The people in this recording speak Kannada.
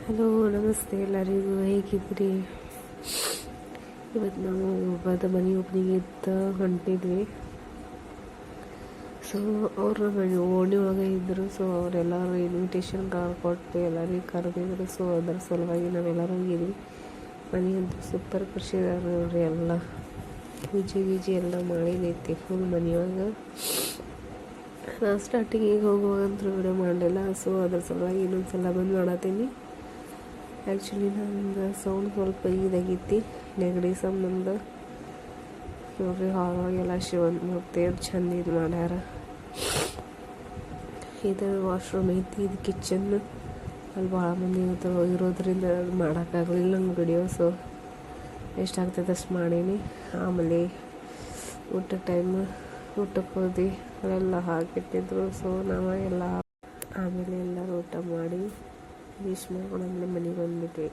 ಹಲೋ ನಮಸ್ತೆ ಎಲ್ಲರಿಗೂ, ಹೇಗಿದ್ರಿ? ಇವತ್ತು ನಾವು ಒಬ್ಬದ ಮನೆ ಓಪನಿಂಗ್ ಇತ್ತು ಹೊಂಟಿದ್ವಿ. ಸೊ ಅವ್ರ ಮನೆ ಓಣಿ ಒಳಗೆ ಇದ್ದರು. ಸೊ ಅವರೆಲ್ಲರೂ ಇನ್ವಿಟೇಷನ್ ಕಾರ್ಡ್ ಕೊಟ್ಟು ಎಲ್ಲರಿಗೂ ಕರೆದಿದ್ರು. ಸೊ ಅದರ ಸಲುವಾಗಿ ನಾವೆಲ್ಲರೂ ಹೋಗಿದ್ವಿ. ಮನೆ ಅಂತೂ ಸೂಪರ್ ಖುಷಿದಾರ ನೋಡ್ರಿ. ಎಲ್ಲ ಪೂಜೆ ಎಲ್ಲ ಮಾಡಿದೈತಿ ಫುಲ್ ಮನೆಯೊಳಗೆ. ನಾನು ಸ್ಟಾರ್ಟಿಂಗಿಗೆ ಹೋಗುವಾಗಂತೂ ವಿಡಿಯೋ ಮಾಡಲಿಲ್ಲ. ಸೊ ಅದ್ರ ಸಲುವಾಗಿ ಇನ್ನೊಂದು ಸಲ ಬಂದು ಮಾಡತ್ತೀನಿ. ಆ್ಯಕ್ಚುಲಿ ನಂದು ಸೌಂಡ್ ಸ್ವಲ್ಪ ಇದಾಗೈತಿ ನೆಗಡಿ ಸಂಬಂಧ. ನೋಡ್ರಿ ಹಾಳಾಗೆಲ್ಲ ಶಿವನ್ ಮೂರ್ತಿ ಚಂದ ಇದು ಮಾಡ್ಯಾರ. ಇದು ವಾಶ್ರೂಮ್ ಐತಿ, ಇದು ಕಿಚನ್. ಅಲ್ಲಿ ಭಾಳ ಮಂದಿ ಇರೋದ್ರಿಂದ ಮಾಡೋಕ್ಕಾಗಲಿಲ್ಲ ನಂಗೆ ವಿಡಿಯೋ. ಸೊ ಎಷ್ಟಾಗ್ತದೆ ಅಷ್ಟು ಮಾಡೀನಿ. ಆಮೇಲೆ ಊಟಕ್ಕೆ ಹೋದ್ವಿ. ಅಲ್ಲೆಲ್ಲ ಹಾಕಿಟ್ಟಿದ್ರು. ಸೊ ನಾವು ಎಲ್ಲ ಆಮೇಲೆ ಎಲ್ಲರೂ ಊಟ ಮಾಡಿ ವಿಶ್ ಮಾಡ್ಕೊಂಡು ಆಮೇಲೆ ಮನೆಗೆ ಬಂದುಬಿಟ್ವಿ.